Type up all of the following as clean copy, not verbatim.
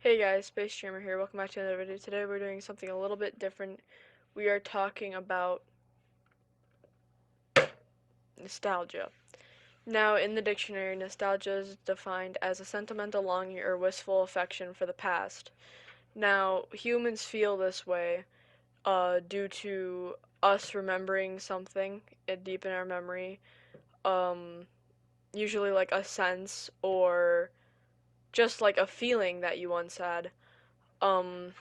Hey guys, Space Streamer here. Welcome back to another video. Today we're doing something a little bit different. We are talking about nostalgia. Now, in the dictionary, nostalgia is defined as a sentimental longing or wistful affection for the past. Now, humans feel this way due to us remembering something deep in our memory, um, usually like a sense or just like a feeling that you once had. Um,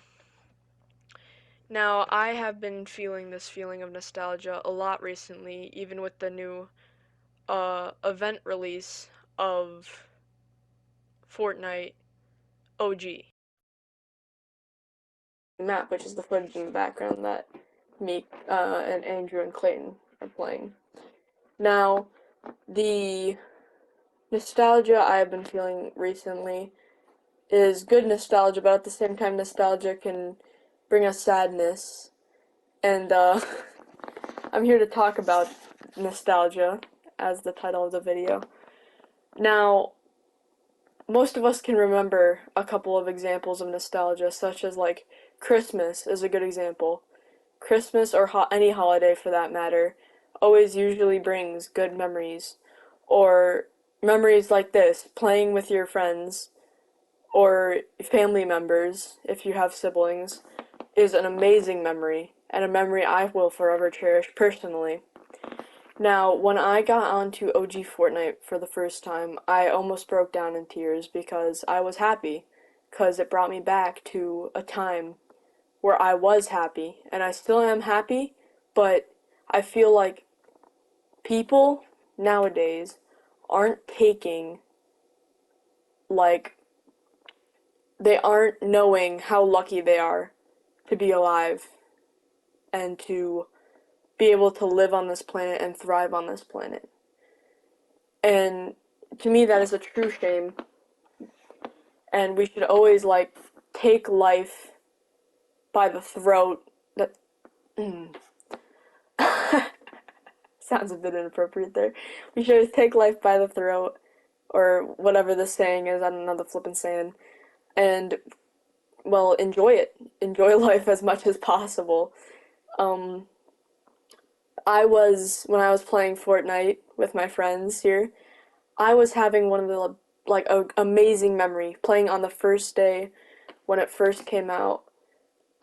Now, I have been feeling this feeling of nostalgia a lot recently, even with the new event release of Fortnite OG map, which is the footage in the background that me and Andrew and Clayton are playing. Now, the nostalgia I have been feeling recently is good nostalgia, but at the same time, nostalgia can bring us sadness. And I'm here to talk about nostalgia as the title of the video. Now, most of us can remember a couple of examples of nostalgia, such as like Christmas is a good example. Christmas or any holiday for that matter always usually brings good memories, or memories like this, playing with your friends or family members if you have siblings is an amazing memory and a memory I will forever cherish personally. Now, when I got onto OG Fortnite for the first time, I almost broke down in tears because I was happy, because it brought me back to a time where I was happy, and I still am happy, but I feel like people nowadays aren't taking, like, they aren't knowing how lucky they are to be alive and to be able to live on this planet and thrive on this planet. And to me, that is a true shame. And we should always, like, take life by the throat. That sounds a bit inappropriate there. We should always take life by the throat, or whatever the saying is. I don't know the flippin' saying. And, well, enjoy it. Enjoy life as much as possible. Um, when I was playing Fortnite with my friends here, I was having one of the, like, amazing memory. Playing on the first day when it first came out,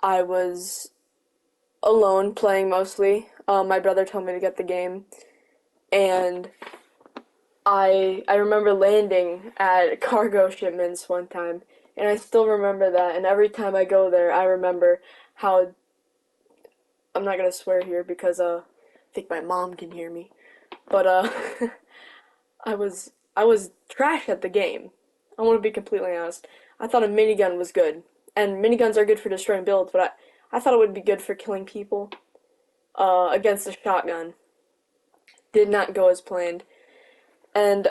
I was alone playing mostly. My brother told me to get the game, and I remember landing at cargo shipments one time, and I still remember that. And every time I go there, I remember how I'm not gonna swear here because I think my mom can hear me, but I was trash at the game. I want to be completely honest. I thought a minigun was good, and miniguns are good for destroying builds, but I thought it would be good for killing people against a shotgun. Did not go as planned. And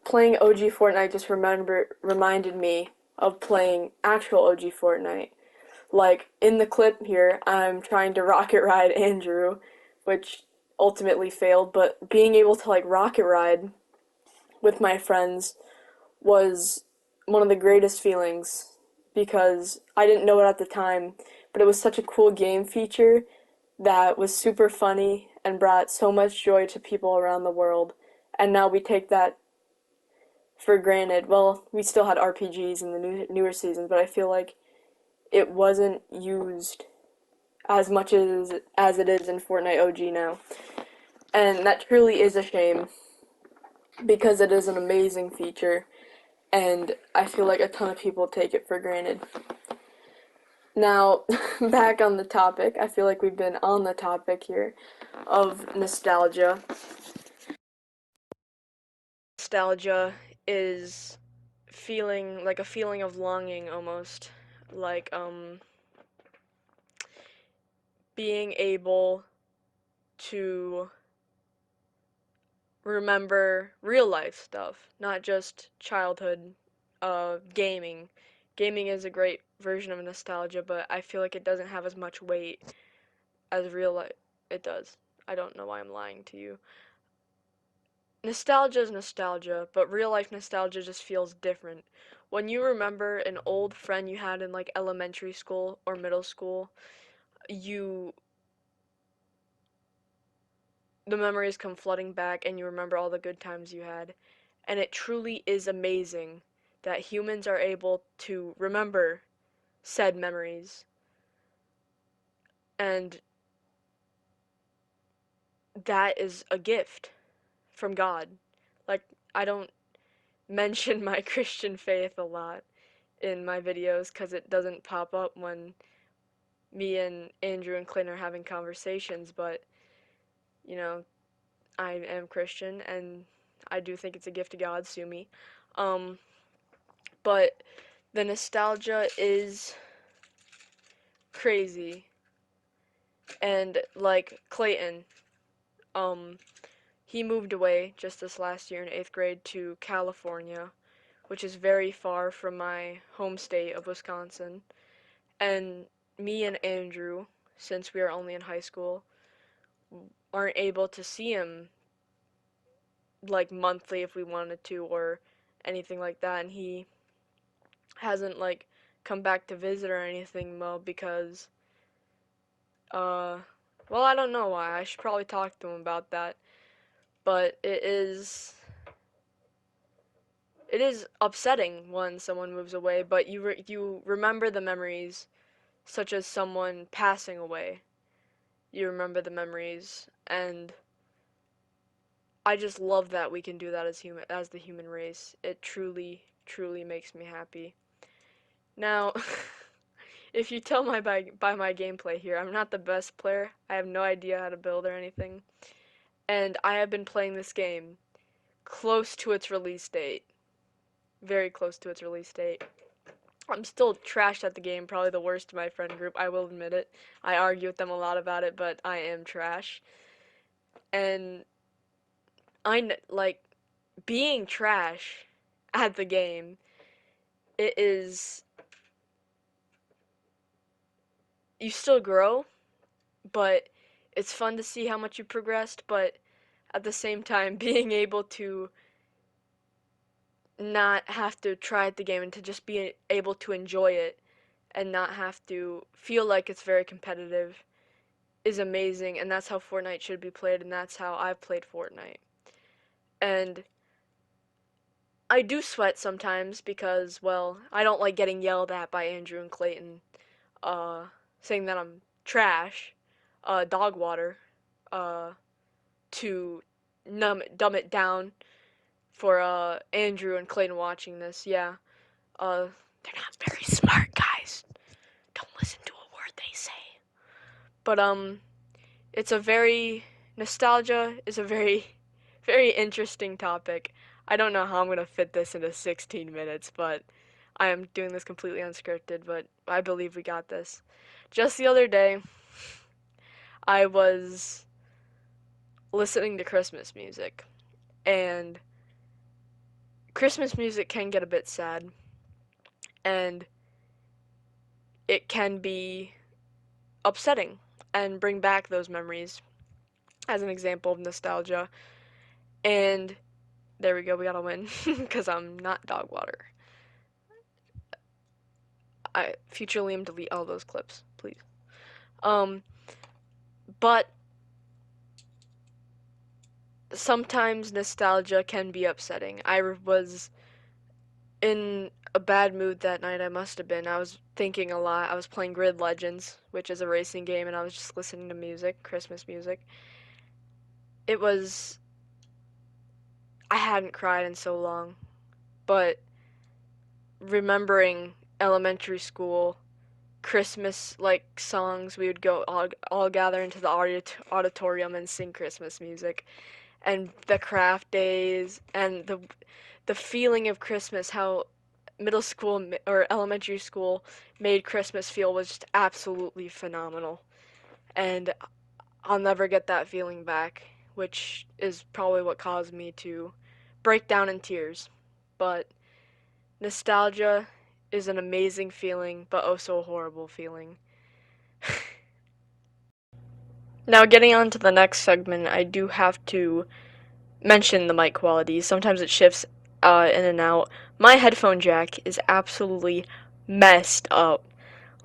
playing OG Fortnite just reminded me of playing actual OG Fortnite. Like in the clip here, I'm trying to rocket ride Andrew, which ultimately failed, but being able to like rocket ride with my friends was one of the greatest feelings because I didn't know it at the time, but it was such a cool game feature that was super funny and brought so much joy to people around the world. And now we take that for granted. Well, we still had RPGs in the newer seasons, but I feel like it wasn't used as much as it is in Fortnite OG now. And that truly is a shame because it is an amazing feature and I feel like a ton of people take it for granted. Now, back on the topic, I feel like we've been on the topic here of nostalgia. Nostalgia is feeling like a feeling of longing almost, like being able to remember real life stuff, not just childhood gaming. Gaming is a great version of nostalgia, but I feel like it doesn't have as much weight as real life it does. I don't know why I'm lying to you. nostalgia is nostalgia, but real life nostalgia just feels different. When you remember an old friend you had in like elementary school or middle school, you the memories come flooding back and you remember all the good times you had. And it truly is amazing that humans are able to remember said memories. And that is a gift from God. Like, I don't mention my Christian faith a lot in my videos because it doesn't pop up when me and Andrew and Clint are having conversations, but, you know, I am Christian and I do think it's a gift of God, sue me. Um, but the nostalgia is crazy. And like Clayton, um, he moved away just this last year in 8th grade to California, which is very far from my home state of Wisconsin. And me and Andrew, since we are only in high school, aren't able to see him like monthly if we wanted to or anything like that. And he hasn't like come back to visit or anything, well, because uh well, I don't know why. I should probably talk to him about that. But it is upsetting when someone moves away, but you remember the memories, such as someone passing away. You remember the memories, and I just love that we can do that as the human race. It truly, truly makes me happy. Now, if you tell by my gameplay here, I'm not the best player. I have no idea how to build or anything, and I have been playing this game close to its release date. Very close to its release date. I'm still trashed at the game, probably the worst in my friend group, I will admit it. I argue with them a lot about it, but I am trash. And like being trash at the game, it is you still grow, but it's fun to see how much you progressed, but at the same time being able to not have to try at the game and to just be able to enjoy it and not have to feel like it's very competitive is amazing, and that's how Fortnite should be played, and that's how I've played Fortnite. And I do sweat sometimes because, well, I don't like getting yelled at by Andrew and Clayton, uh, saying that I'm trash, dog water, uh, to dumb it down for, Andrew and Clayton watching this. Yeah, they're not very smart, guys. Don't listen to a word they say. But, it's a very nostalgia is a very very interesting topic. I don't know how I'm going to fit this into 16 minutes, but I am doing this completely unscripted, but I believe we got this. Just the other day, I was listening to Christmas music, and Christmas music can get a bit sad, and it can be upsetting and bring back those memories as an example of nostalgia. And there we go, we got a win because I'm not dog water. Future Liam, delete all those clips, please. Um, but sometimes nostalgia can be upsetting. I was in a bad mood that night. I must have been. I was thinking a lot. I was playing Grid Legends, which is a racing game, and I was just listening to music, Christmas music. It was. I hadn't cried in so long, but remembering elementary school Christmas like songs, we would go all gather into the auditorium and sing Christmas music, and the craft days and the feeling of Christmas, how middle school or elementary school made Christmas feel was just absolutely phenomenal. And I'll never get that feeling back, which is probably what caused me to break down in tears. But nostalgia is an amazing feeling, but also a horrible feeling. Now, getting on to the next segment, I do have to mention the mic quality. Sometimes it shifts in and out. My headphone jack is absolutely messed up.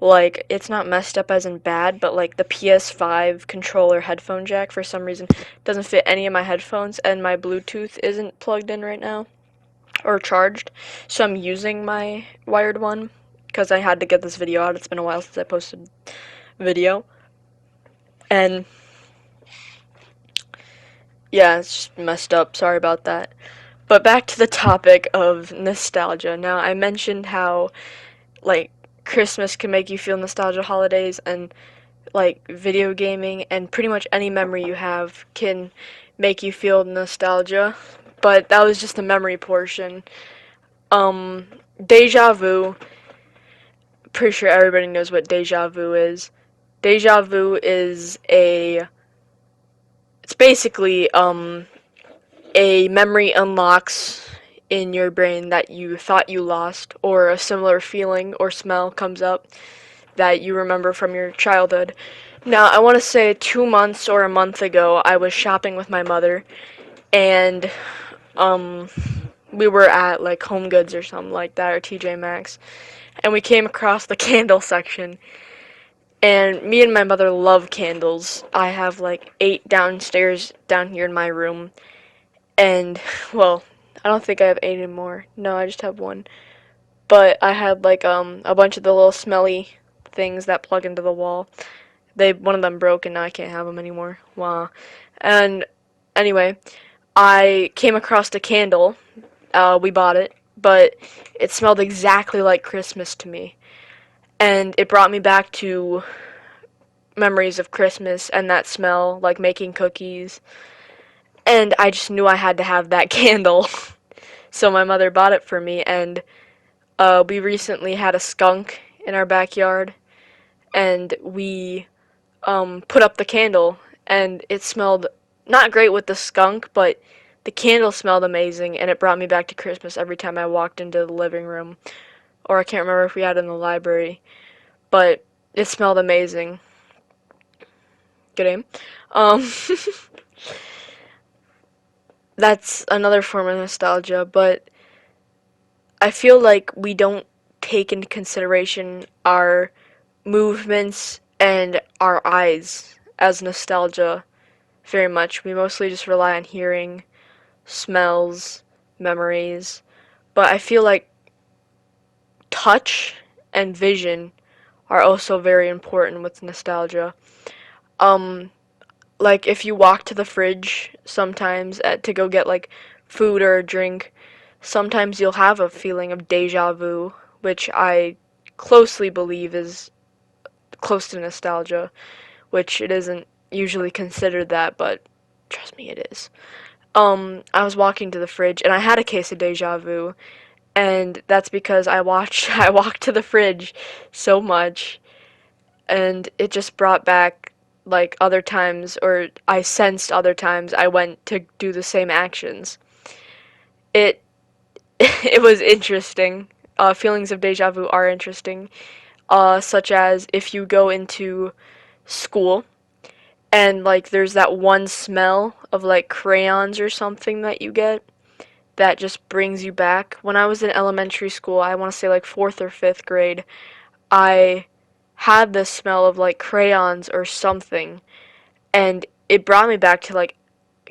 Like, it's not messed up as in bad, but like the PS5 controller headphone jack for some reason doesn't fit any of my headphones, and my Bluetooth isn't plugged in right now or charged, so I'm using my wired one because I had to get this video out. It's been a while since I posted a video, and yeah, it's just messed up. Sorry about that. But back to the topic of nostalgia. Now, I mentioned how, like, Christmas can make you feel nostalgia holidays, and, like, video gaming and pretty much any memory you have can make you feel nostalgia. But that was just the memory portion. Um, Deja vu. Pretty sure everybody knows what deja vu is. Deja vu is it's basically, a memory unlocks in your brain that you thought you lost, or a similar feeling or smell comes up that you remember from your childhood. Now, I want to say 2 months or a month ago, I was shopping with my mother, and um, we were at like Home Goods or something like that, or TJ Maxx, and we came across the candle section. And me and my mother love candles. I have like 8 downstairs down here in my room, and well, I don't think I have 8 anymore. No, I just have one. But I had like a bunch of the little smelly things that plug into the wall. One of them broke and now I can't have them anymore. Wow. And anyway, I came across a candle. We bought it, but it smelled exactly like Christmas to me. And it brought me back to memories of Christmas and that smell, like making cookies. And I just knew I had to have that candle. So my mother bought it for me, and we recently had a skunk in our backyard, and we put up the candle, and it smelled not great with the skunk, but the candle smelled amazing, and it brought me back to Christmas every time I walked into the living room. Or I can't remember if we had it in the library, but it smelled amazing. Good aim. Um, that's another form of nostalgia, but I feel like we don't take into consideration our movements and our eyes as nostalgia very much. We mostly just rely on hearing, smells, memories. But I feel like touch and vision are also very important with nostalgia. Um, like if you walk to the fridge sometimes to go get like food or a drink, sometimes you'll have a feeling of deja vu, which I closely believe is close to nostalgia, which it isn't usually considered that, but trust me, it is. I was walking to the fridge and I had a case of deja vu, and that's because I walked to the fridge so much, and it just brought back like other times, or I sensed other times I went to do the same actions. It it was interesting. Feelings of deja vu are interesting, such as if you go into school and like there's that one smell of like crayons or something that you get that just brings you back. When I was in elementary school, I want to say like 4th or 5th grade, I had this smell of like crayons or something, and it brought me back to like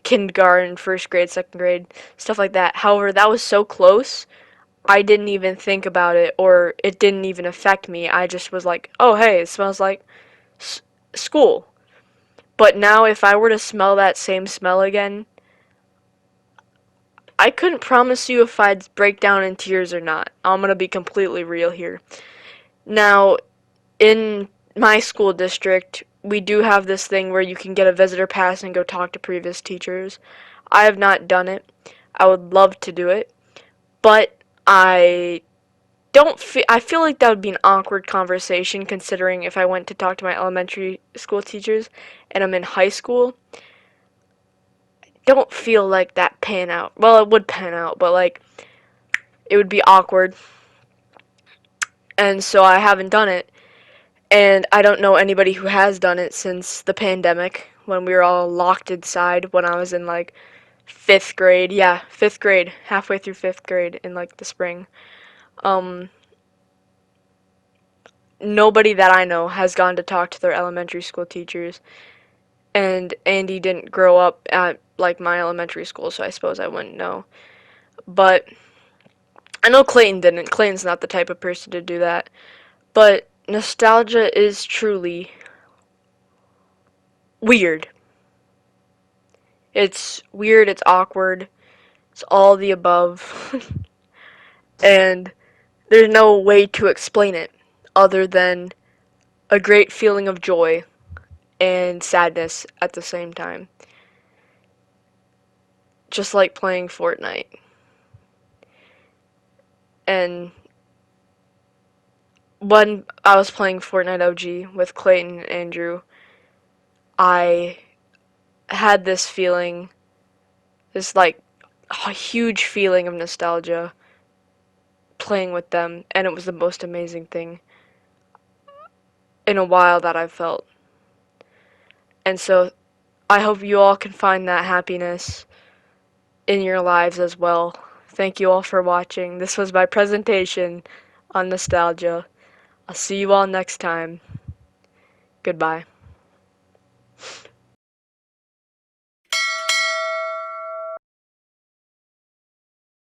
kindergarten, 1st grade, 2nd grade, stuff like that. However, that was so close, I didn't even think about it, or it didn't even affect me. I just was like, oh hey, it smells like school. But now, if I were to smell that same smell again, I couldn't promise you if I'd break down in tears or not. I'm gonna be completely real here. Now, in my school district, we do have this thing where you can get a visitor pass and go talk to previous teachers. I have not done it. I would love to do it, but I don't feel I feel like that would be an awkward conversation, considering if I went to talk to my elementary school teachers and I'm in high school. Don't feel like that pan out. Well, it would pan out, but like it would be awkward. And so I haven't done it. And I don't know anybody who has done it since the pandemic, when we were all locked inside when I was in like Fifth grade, yeah, fifth grade, halfway through fifth grade in like the spring. Um, Nobody that I know has gone to talk to their elementary school teachers, and Andy didn't grow up at like my elementary school, so I suppose I wouldn't know. But I know Clayton didn't. Clayton's not the type of person to do that. But nostalgia is truly weird. It's weird, it's awkward, it's all the above. And there's no way to explain it other than a great feeling of joy and sadness at the same time. Just like playing Fortnite. And when I was playing Fortnite OG with Clayton and Andrew, I had this feeling, this like a huge feeling of nostalgia playing with them, and it was the most amazing thing in a while that I've felt. And so I hope you all can find that happiness in your lives as well. Thank you all for watching. This was my presentation on nostalgia. I'll see you all next time. Goodbye.